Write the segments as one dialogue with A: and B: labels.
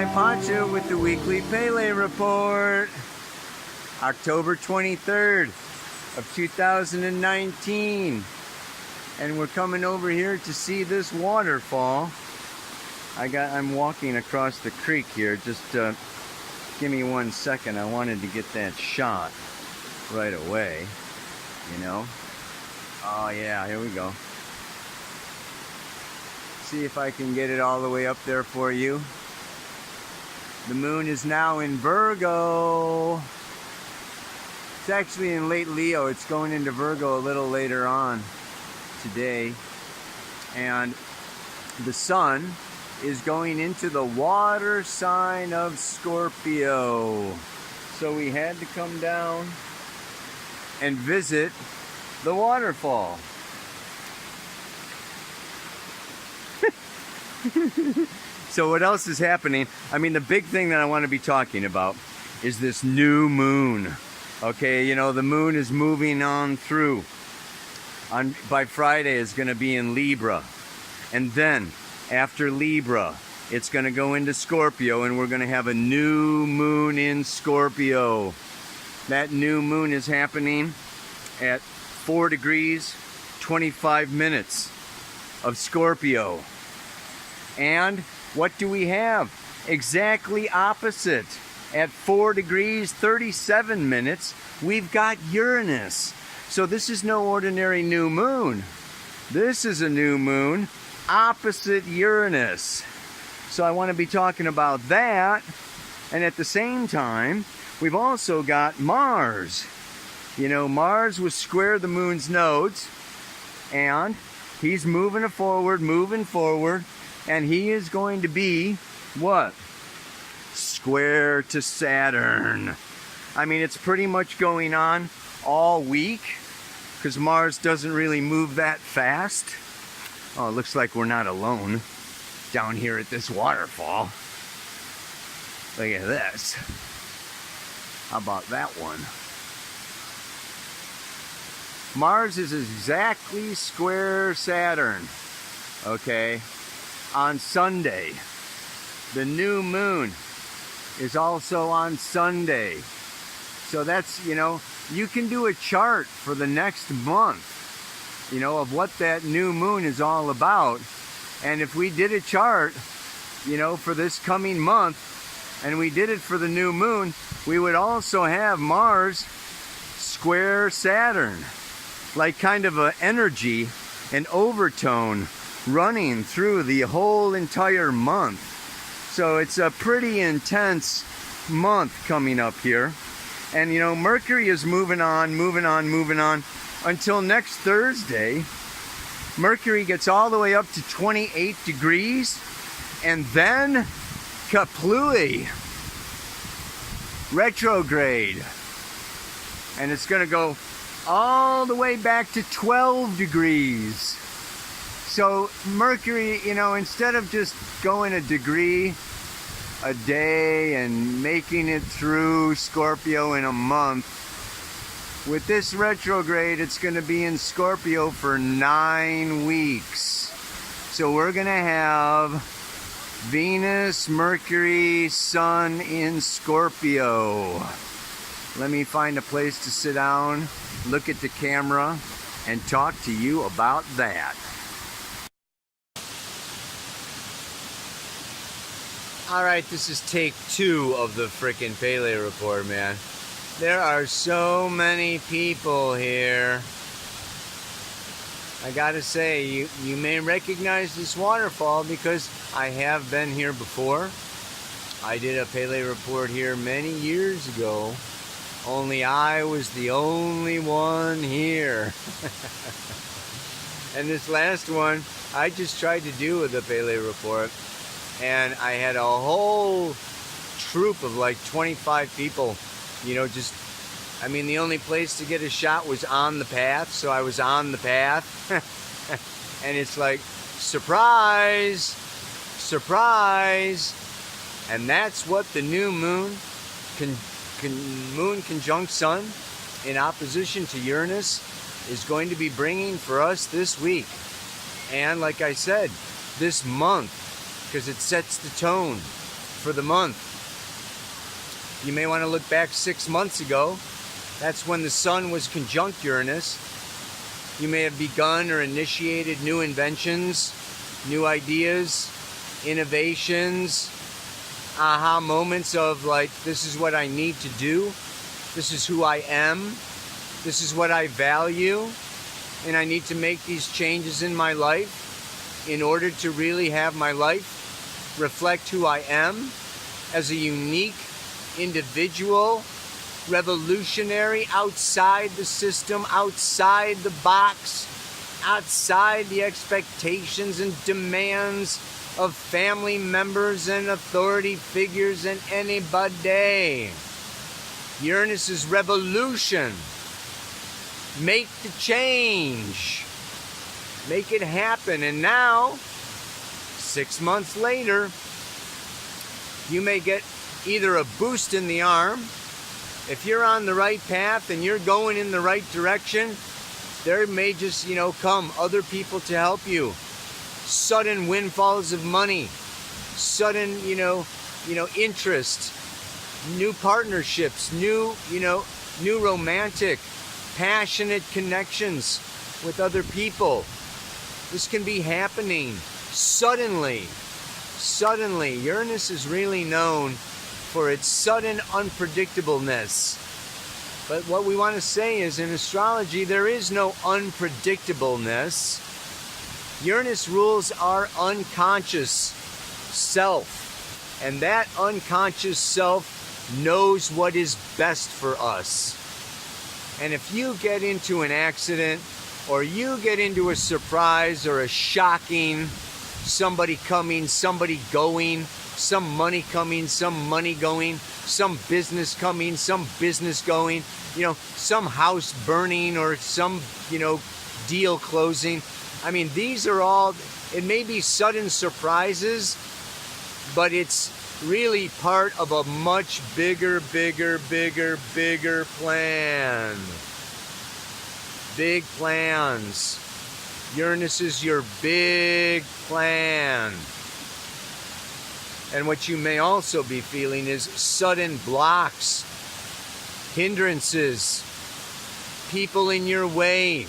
A: Pacha with the weekly Pele report. October 23rd of 2019. And we're coming over here to see this waterfall. I'm walking across the creek here. Just give me 1 second. I wanted to get that shot right away, you know. Oh yeah, here we go. See if I can get it all the way up there for you. The moon is now in Virgo. It's actually in late Leo. It's going into Virgo a little later on today. And the sun is going into the water sign of Scorpio. So we had to come down and visit the waterfall. So what else is happening? I mean, the big thing that I want to be talking about is this new moon. Okay, you know, the moon is moving on through. By Friday, it's going to be in Libra. And then, after Libra, it's going to go into Scorpio, and we're going to have a new moon in Scorpio. That new moon is happening at 4 degrees, 25 minutes of Scorpio. And what do we have? Exactly opposite. At 4 degrees, 37 minutes, we've got Uranus. So this is no ordinary new moon. This is a new moon opposite Uranus. So I want to be talking about that. And at the same time, we've also got Mars. You know, Mars was square the moon's nodes, and he's moving forward, and he is going to be what? Square to Saturn. I mean, it's pretty much going on all week because Mars doesn't really move that fast. Oh, it looks like we're not alone down here at this waterfall. Look at this. How about that one? Mars is exactly square Saturn. Okay. On Sunday. The new moon is also on Sunday. So that's, you know, you can do a chart for the next month, you know, of what that new moon is all about. And if we did a chart, you know, for this coming month, and we did it for the new moon, we would also have Mars square Saturn. Like kind of an energy, an overtone running through the whole entire month. So it's a pretty intense month coming up here. And you know, Mercury is moving on until next Thursday. Mercury gets all the way up to 28 degrees, and then kaplooey, retrograde. And it's going to go all the way back to 12 degrees. So Mercury, you know, instead of just going a degree a day and making it through Scorpio in a month, with this retrograde, it's going to be in Scorpio for 9 weeks. So we're going to have Venus, Mercury, Sun in Scorpio. Let me find a place to sit down, look at the camera, and talk to you about that. Alright, this is take 2 of the frickin' Pele report, man. There are so many people here. I gotta say, you may recognize this waterfall because I have been here before. I did a Pele report here many years ago. Only I was the only one here. And this last one, I just tried to do with the Pele report. And I had a whole troop of like 25 people, you know, just, I mean, the only place to get a shot was on the path, so I was on the path. And it's like, surprise, surprise. And that's what the new moon, moon conjunct sun in opposition to Uranus is going to be bringing for us this week. And like I said, this month, because it sets the tone for the month. You may want to look back 6 months ago. That's when the sun was conjunct Uranus. You may have begun or initiated new inventions, new ideas, innovations, aha moments of like, this is what I need to do. This is who I am. This is what I value. And I need to make these changes in my life in order to really have my life reflect who I am as a unique individual, revolutionary, outside the system, outside the box, outside the expectations and demands of family members and authority figures and anybody. Uranus is revolution. Make the change. Make it happen. And now, 6 months later, you may get either a boost in the arm. If you're on the right path and you're going in the right direction, there may just, come other people to help you. Sudden windfalls of money, sudden, interest, new partnerships, new romantic, passionate connections with other people. This can be happening suddenly. Suddenly. Uranus is really known for its sudden unpredictableness. But what we want to say is, in astrology, there is no unpredictableness. Uranus rules our unconscious self. And that unconscious self knows what is best for us. And if you get into an accident, or you get into a surprise or a shocking, somebody coming, somebody going, some money coming, some money going, some business coming, some business going, some house burning or some, deal closing. I mean, these are all, it may be sudden surprises, but it's really part of a much bigger plan. Big plans. Uranus is your big plan. And what you may also be feeling is sudden blocks, hindrances, people in your way,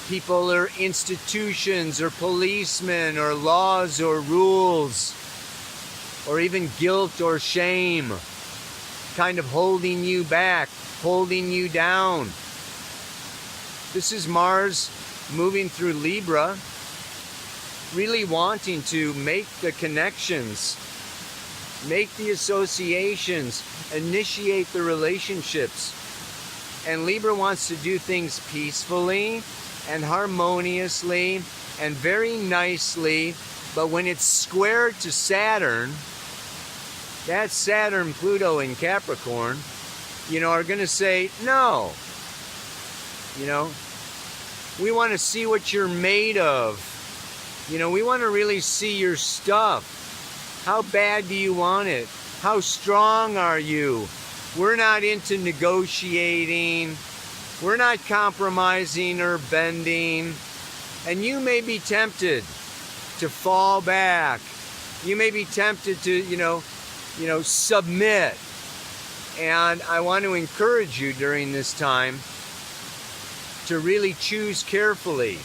A: people or institutions or policemen or laws or rules, or even guilt or shame, kind of holding you back, holding you down. This is Mars moving through Libra, really wanting to make the connections, make the associations, initiate the relationships. And Libra wants to do things peacefully and harmoniously and very nicely, but when it's square to Saturn, that's Saturn, Pluto, and Capricorn, are going to say, no. We want to see what you're made of. We want to really see your stuff. How bad do you want it? How strong are you? We're not into negotiating. We're not compromising or bending. And you may be tempted to fall back. You may be tempted to, submit. And I want to encourage you during this time to really choose carefully.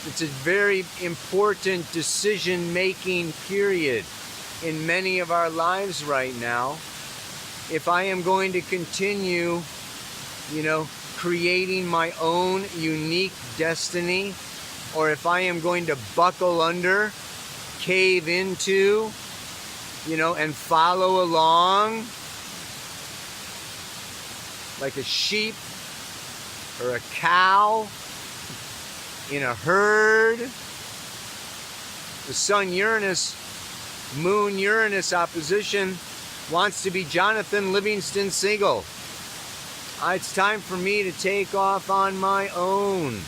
A: It's a very important decision-making period in many of our lives right now. If I am going to continue, creating my own unique destiny, or if I am going to buckle under, cave into, and follow along like a sheep or a cow in a herd. The Sun-Uranus, Moon-Uranus opposition wants to be Jonathan Livingston Seagull. It's time for me to take off on my own.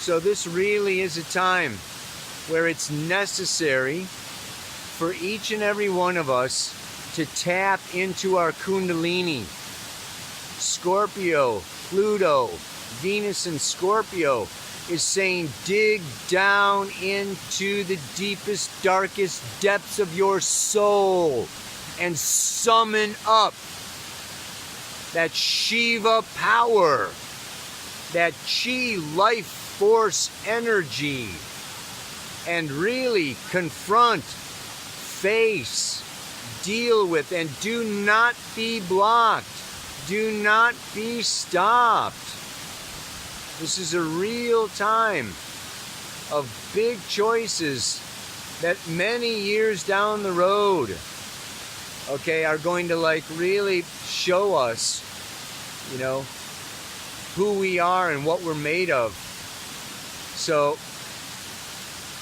A: So this really is a time where it's necessary for each and every one of us to tap into our Kundalini. Scorpio, Pluto, Venus in Scorpio is saying dig down into the deepest, darkest depths of your soul and summon up that Shiva power, that chi life force energy, and really confront, face, deal with, and do not be blocked. Do not be stopped. This is a real time of big choices that many years down the road, okay, are going to like really show us, you know, who we are and what we're made of. So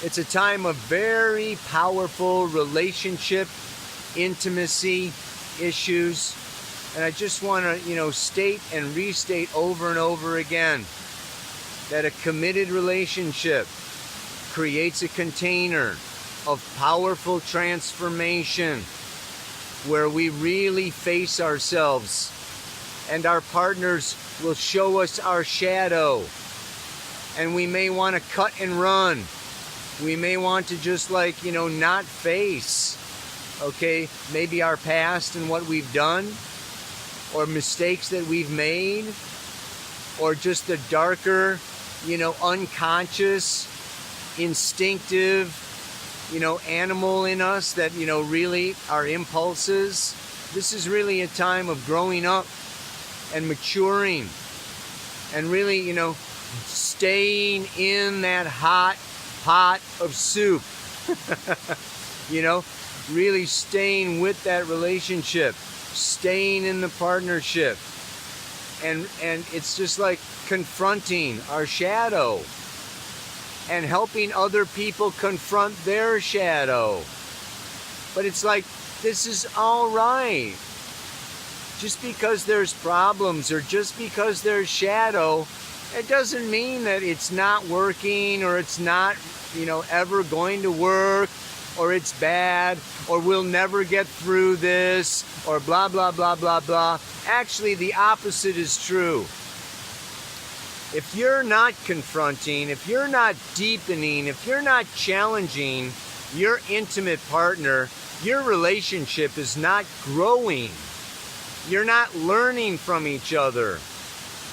A: it's a time of very powerful relationship, intimacy issues. And I just want to, you know, state and restate over and over again that a committed relationship creates a container of powerful transformation where we really face ourselves, and our partners will show us our shadow, and we may want to cut and run. We may want to just like, you know, not face, okay, maybe our past and what we've done, or mistakes that we've made, or just the darker, you know, unconscious, instinctive, you know, animal in us that, you know, really are impulses. This is really a time of growing up and maturing and really, you know, staying in that hot pot of soup. You know, really staying with that relationship, staying in the partnership. And it's just like confronting our shadow and helping other people confront their shadow. But it's like, this is all right. Just because there's problems or just because there's shadow, it doesn't mean that it's not working or it's not, you know, ever going to work, or it's bad, or we'll never get through this, or blah, blah, blah, blah, blah. Actually, the opposite is true. If you're not confronting, if you're not deepening, if you're not challenging your intimate partner, your relationship is not growing. You're not learning from each other.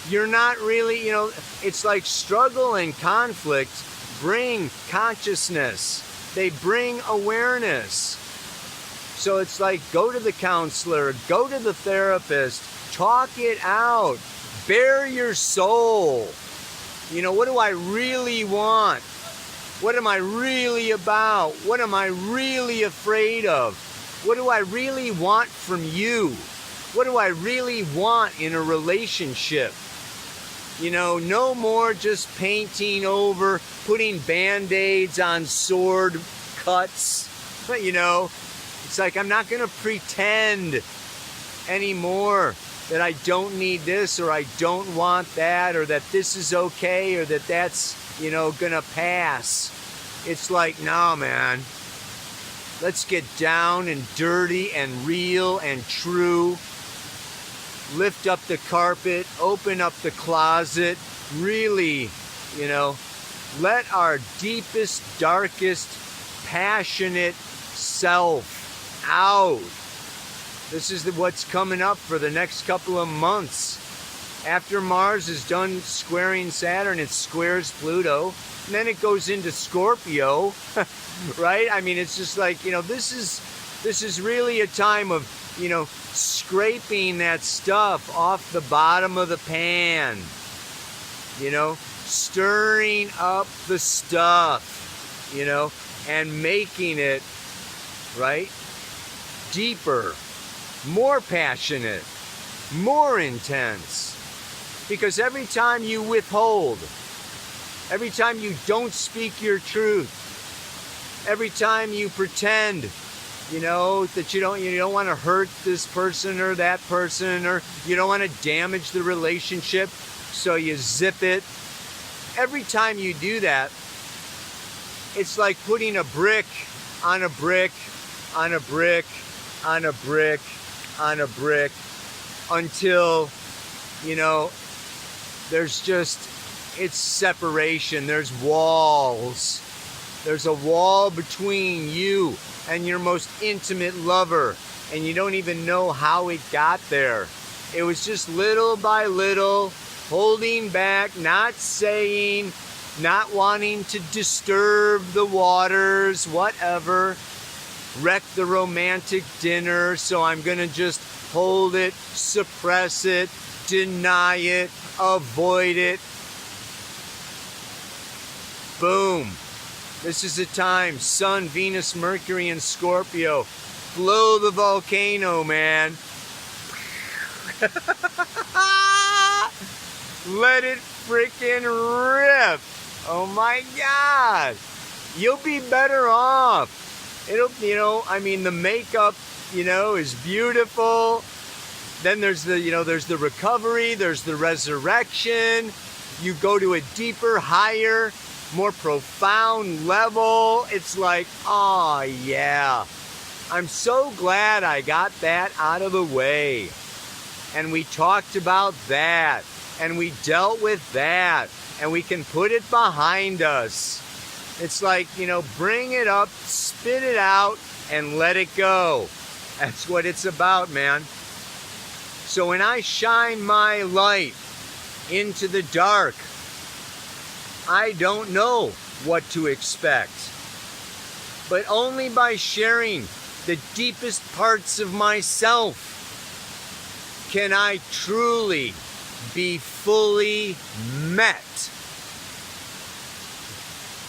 A: You're not really, you know, it's like struggle and conflict bring consciousness. They bring awareness. So it's like, go to the counselor, go to the therapist, talk it out, bare your soul. You know, what do I really want? What am I really about? What am I really afraid of? What do I really want from you? What do I really want in a relationship? You know, no more just painting over, putting Band-Aids on sword cuts. But, you know, it's like, I'm not going to pretend anymore that I don't need this, or I don't want that, or that this is okay, or that that's, you know, going to pass. It's like, no, man. Let's get down and dirty and real and true. Lift up the carpet, open up the closet, really, you know, let our deepest, darkest, passionate self out. This is what's coming up for the next couple of months. After Mars is done squaring Saturn, it squares Pluto, and then it goes into Scorpio, right? I mean, it's just like, you know, this is really a time of, you know, scraping that stuff off the bottom of the pan, you know, stirring up the stuff, you know, and making it, right, deeper, more passionate, more intense. Because every time you withhold, every time you don't speak your truth, every time you pretend, you know, that you don't want to hurt this person or that person, or you don't want to damage the relationship, so you zip it. Every time you do that, it's like putting a brick on a brick on a brick on a brick on a brick until, you know, there's just, It's separation. There's walls. There's a wall between you and your most intimate lover, and you don't even know how it got there. It was just little by little, holding back, not saying, not wanting to disturb the waters, whatever. Wreck the romantic dinner, so I'm gonna just hold it, suppress it, deny it, avoid it. Boom. This is the time. Sun, Venus, Mercury, and Scorpio. Blow the volcano, man. Let it freaking rip. Oh my God. You'll be better off. It'll, the makeup, is beautiful. Then there's the recovery, there's the resurrection. You go to a deeper, higher, more profound level. It's like, oh yeah. I'm so glad I got that out of the way. And we talked about that. And we dealt with that. And we can put it behind us. It's like, bring it up, spit it out, and let it go. That's what it's about, man. So when I shine my light into the dark, I don't know what to expect. But only by sharing the deepest parts of myself can I truly be fully met.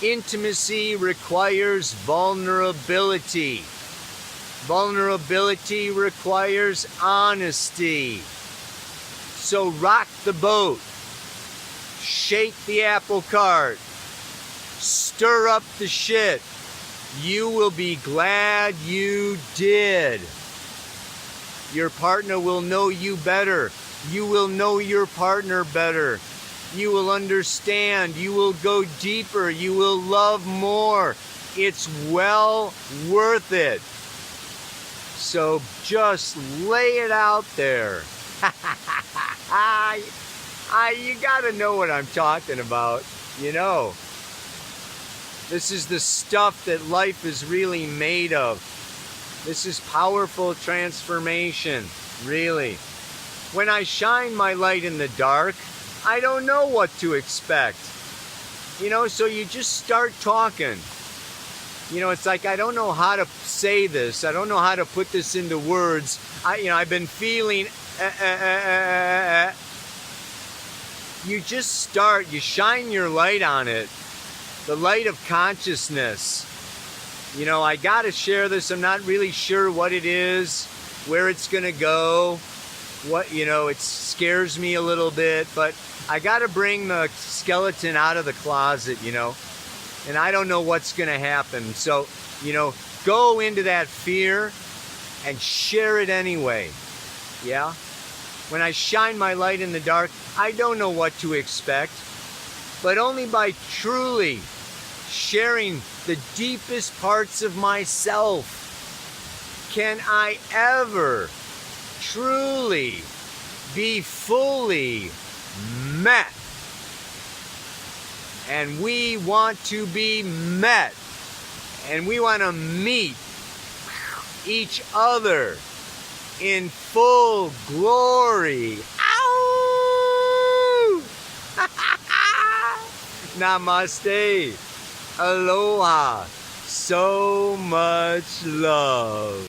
A: Intimacy requires vulnerability. Vulnerability requires honesty. So rock the boat. Shake the apple cart. Stir up the shit. You will be glad you did. Your partner will know you better. You will know your partner better. You will understand. You will go deeper. You will love more. It's well worth it. So just lay it out there. You gotta know what I'm talking about. This is the stuff that life is really made of. This is powerful transformation, really. When I shine my light in the dark, I don't know what to expect. So you just start talking. It's like, I don't know how to say this. I don't know how to put this into words. I've been feeling. You just start. You shine your light on it. The light of consciousness. I got to share this. I'm not really sure what it is, where it's going to go. It scares me a little bit, but I got to bring the skeleton out of the closet, and I don't know what's going to happen. So, go into that fear and share it anyway. Yeah? When I shine my light in the dark, I don't know what to expect, but only by truly sharing the deepest parts of myself can I ever truly be fully met. And we want to be met. And we want to meet each other in full glory. Ow! Namaste. Aloha. So much love.